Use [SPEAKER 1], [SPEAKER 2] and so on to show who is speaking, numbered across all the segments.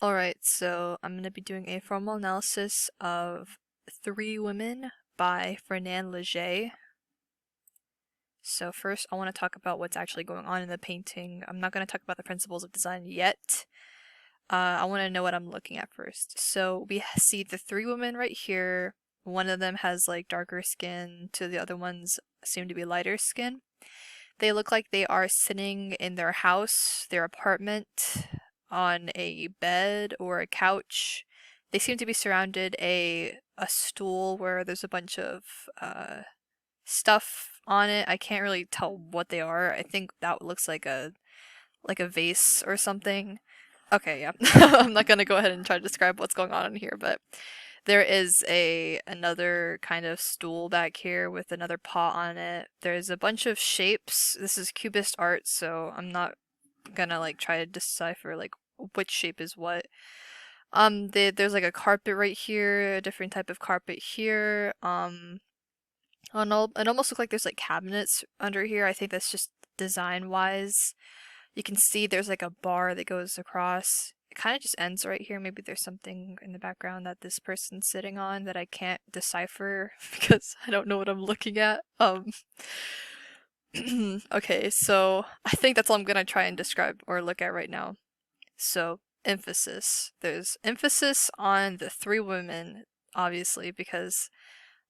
[SPEAKER 1] Alright, so I'm going to be doing a formal analysis of Three Women by Fernand Léger. So first I want to talk about what's actually going on in the painting. I'm not going to talk about the principles of design yet. I want to know what I'm looking at first. So we see the three women right here. One of them has like darker skin, two of the other ones seem to be lighter skin. They look like they are sitting in their house, their apartment, on a bed or a couch. They seem to be surrounded a stool where there's a bunch of stuff on it. I can't really tell what they are. I think that looks like a vase or something. Okay, yeah. I'm not gonna go ahead and try to describe what's going on in here, but there is another kind of stool back here with another pot on it. There's a bunch of shapes. This is cubist art, so I'm not gonna like try to decipher like which shape is what. There's like a carpet right here, a different type of carpet here. It almost looks like there's like cabinets under here. I think that's just design wise. You can see there's like a bar that goes across. It kind of just ends right here. Maybe there's something in the background that this person's sitting on that I can't decipher because I don't know what I'm looking at. Okay, so I think that's all I'm gonna try and describe or look at right now. So, emphasis. There's emphasis on the three women, obviously, because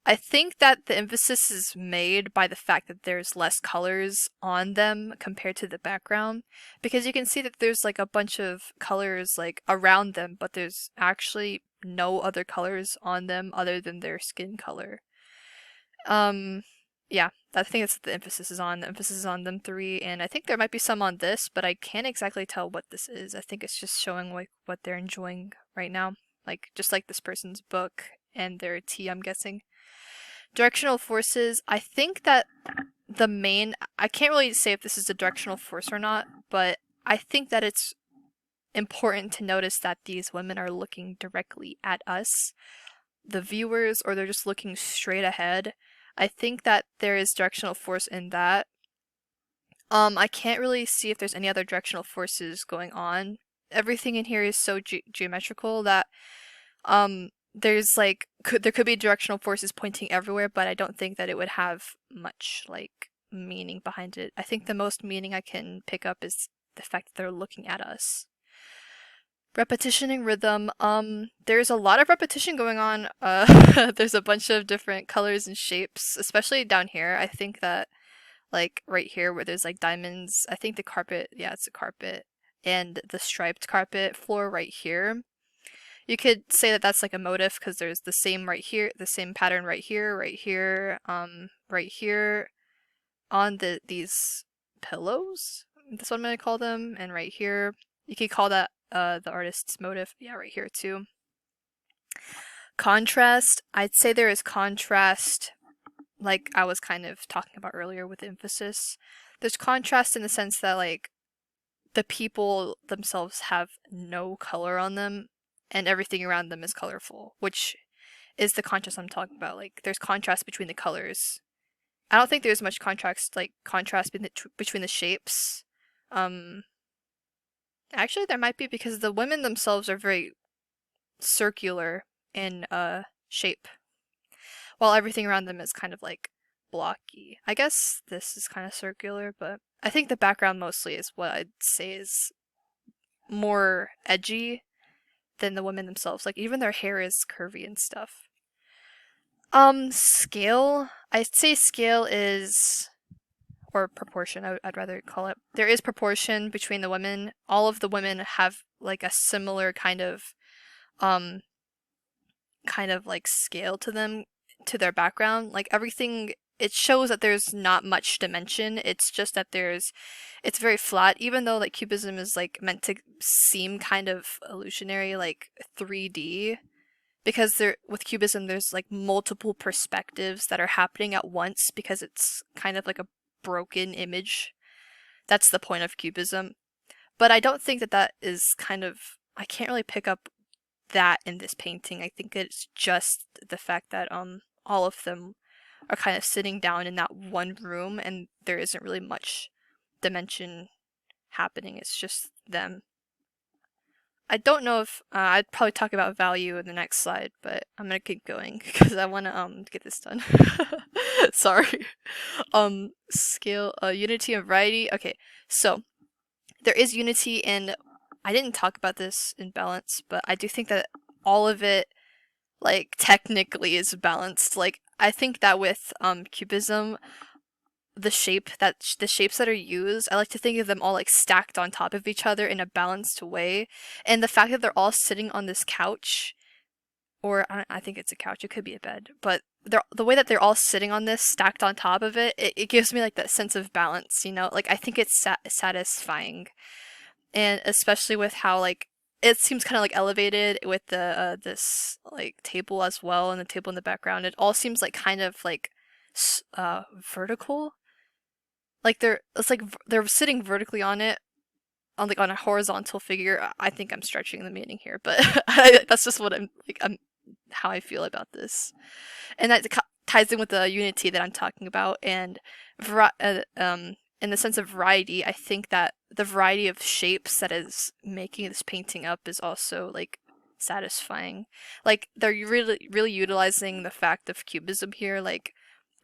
[SPEAKER 1] I think that the emphasis is made by the fact that there's less colors on them compared to the background. Because you can see that there's like a bunch of colors like around them, but there's actually no other colors on them other than their skin color. Um, yeah, I think that's what the emphasis is on. The emphasis is on them three, and I think there might be some on this, but I can't exactly tell what this is. I think it's just showing like what they're enjoying right now. Like just like this person's book and their tea, I'm guessing. Directional forces, I think that I can't really say if this is a directional force or not, but I think that it's important to notice that these women are looking directly at us, the viewers, or they're just looking straight ahead. I think that there is directional force in that. I can't really see if there's any other directional forces going on. Everything in here is so geometrical that there's like there could be directional forces pointing everywhere, but I don't think that it would have much like meaning behind it. I think the most meaning I can pick up is the fact that they're looking at us. Repetition and rhythm. There's a lot of repetition going on. There's a bunch of different colors and shapes, especially down here. I think that like right here where there's like diamonds. I think the carpet, yeah, it's a carpet, and the striped carpet floor right here. You could say that that's like a motif because there's the same right here, the same pattern right here, right here on these pillows. That's what I'm gonna call them, and right here. You could call that the artist's motif. Yeah, right here too. Contrast. I'd say there is contrast, like I was kind of talking about earlier with emphasis. There's contrast in the sense that like the people themselves have no color on them and everything around them is colorful, which is the contrast I'm talking about. Like there's contrast between the colors. I don't think there's much contrast between the shapes. Um Actually there might be because the women themselves are very circular in shape, while everything around them is kind of like blocky. I guess this is kind of circular, but I think the background mostly is what I'd say is more edgy than the women themselves. Like even their hair is curvy and stuff. Scale. I'd say scale is or proportion. I'd rather call it. There is proportion between the women. All of the women have like a similar um kind of like scale to them, to their background. Like everything, it shows that there's not much dimension. It's just that it's very flat, even though like cubism is like meant to seem kind of illusionary, like 3D. Because with cubism, there's like multiple perspectives that are happening at once because it's kind of like a broken image. That's the point of cubism. But I don't think that that is kind of, I can't really pick up that in this painting. I think it's just the fact that all of them are kind of sitting down in that one room and there isn't really much dimension happening. It's just them. I don't know if I'd probably talk about value in the next slide, but I'm gonna keep going because I want to get this done. Sorry. Scale, unity and variety. Okay, so there is unity in. I didn't talk about this in balance, but I do think that all of it, like, technically is balanced. Like, I think that with cubism, the shapes that are used, I like to think of them all like stacked on top of each other in a balanced way, and the fact that they're all sitting on this couch, or I think it's a couch, it could be a bed, but the way that they're all sitting on this stacked on top of it gives me like that sense of balance, you know? Like I think it's satisfying, and especially with how like it seems kind of like elevated with the this like table as well, and the table in the background. It all seems like kind of like vertical, like they're sitting vertically on it, on like on a horizontal figure. I think I'm stretching the meaning here, but that's just what I'm how I feel about this, and that ties in with the unity that I'm talking about, and in the sense of variety, I think that the variety of shapes that is making this painting up is also like satisfying. Like they're really utilizing the fact of cubism here. Like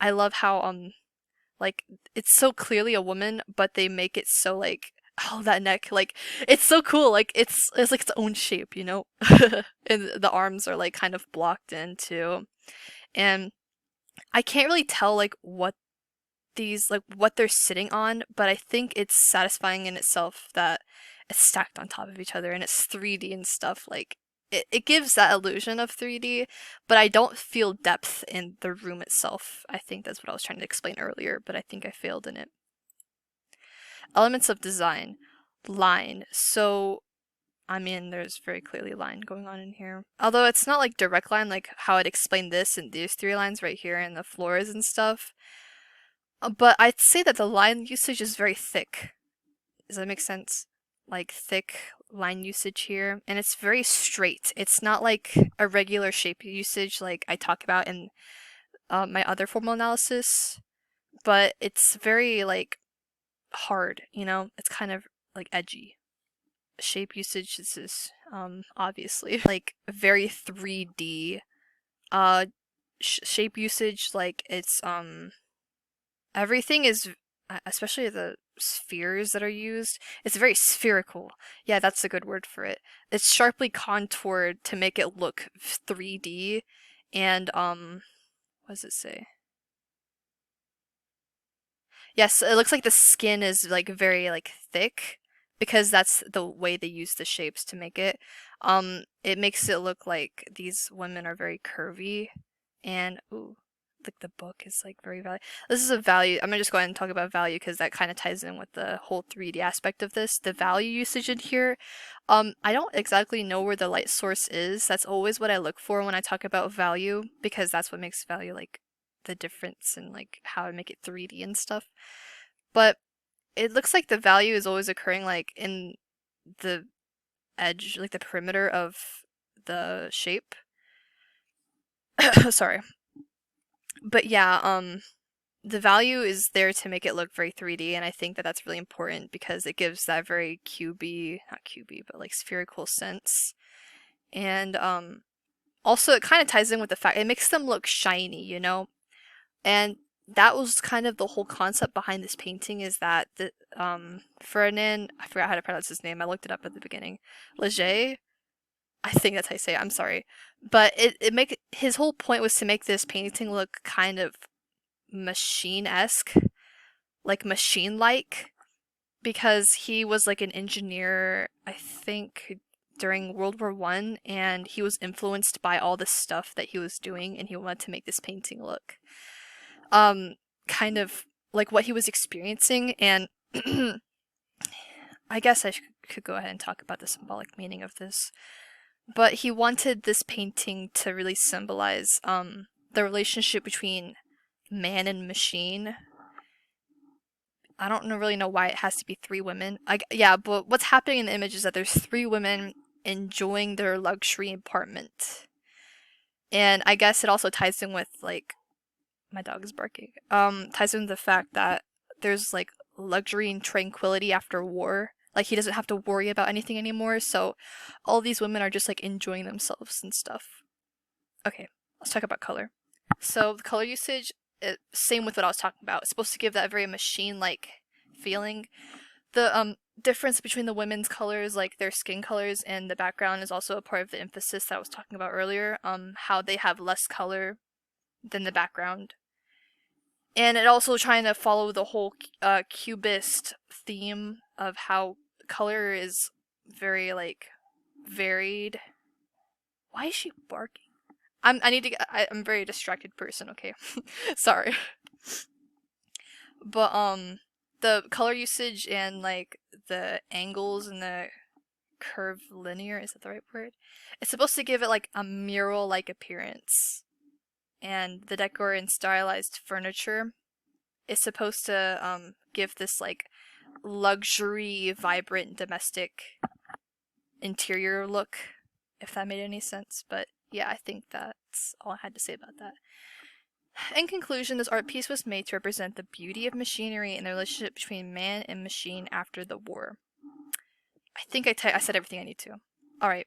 [SPEAKER 1] I love how like it's so clearly a woman, but they make it so like, oh, that neck, like it's so cool. Like it's like its own shape, you know? And the arms are like kind of blocked in too. And I can't really tell like what they're sitting on, but I think it's satisfying in itself that it's stacked on top of each other and it's 3D and stuff. Like it gives that illusion of 3D, but I don't feel depth in the room itself. I think that's what I was trying to explain earlier, but I think I failed in it. Elements of design. Line. So, I mean, there's very clearly line going on in here. Although it's not like direct line, like how I'd explain this and these three lines right here and the floors and stuff. But I'd say that the line usage is very thick. Does that make sense? Like thick line usage here, and it's very straight. It's not like a regular shape usage like I talk about in my other formal analysis, but it's very like hard, you know? It's kind of like edgy. Shape usage is obviously like very 3D. Shape usage, like it's everything is, especially the spheres that are used, it's very spherical. Yeah, that's a good word for it. It's sharply contoured to make it look 3D, and what does it say? Yes, it looks like the skin is like very like thick because that's the way they use the shapes to make it. It makes it look like these women are very curvy, and ooh, like the book is like very value. This is a value. I'm gonna just go ahead and talk about value because that kind of ties in with the whole 3D aspect of this. The value usage in here, I don't exactly know where the light source is. That's always what I look for when I talk about value because that's what makes value like the difference and like how I make it 3D and stuff. But it looks like the value is always occurring like in the edge, like the perimeter of the shape. Sorry. But yeah, the value is there to make it look very 3D, and I think that that's really important because it gives that very cubey, not cubey, but like spherical sense. And also it kind of ties in with the fact it makes them look shiny, you know? And that was kind of the whole concept behind this painting is that the Ferdinand, I forgot how to pronounce his name. I looked it up at the beginning. Leger, I think that's how you say it. I'm sorry, but it make his whole point was to make this painting look kind of machine-esque, like machine-like, because he was like an engineer, I think, during World War One, and he was influenced by all the stuff that he was doing, and he wanted to make this painting look kind of like what he was experiencing. And I guess I could go ahead and talk about the symbolic meaning of this. But he wanted this painting to really symbolize the relationship between man and machine. I don't really know why it has to be three women. Yeah, but what's happening in the image is that there's three women enjoying their luxury apartment. And I guess it also ties in with like my dog is barking. Ties in with the fact that there's like luxury and tranquility after war. Like he doesn't have to worry about anything anymore. So all these women are just like enjoying themselves and stuff. Okay, let's talk about color. So the color usage, same with what I was talking about. It's supposed to give that very machine-like feeling. The difference between the women's colors, like their skin colors and the background, is also a part of the emphasis that I was talking about earlier. How they have less color than the background, and it also trying to follow the whole cubist theme of how color is very like varied. Why is she barking? I need to get, I'm a very distracted person, okay? Sorry. But the color usage and like the angles and the curvilinear, is that the right word? It's supposed to give it like a mural like appearance. And the decor and stylized furniture is supposed to give this like luxury, vibrant, domestic interior look, if that made any sense. But yeah, I think that's all I had to say about that. In conclusion, this art piece was made to represent the beauty of machinery and the relationship between man and machine after the war. I think I said everything I need to. Alright,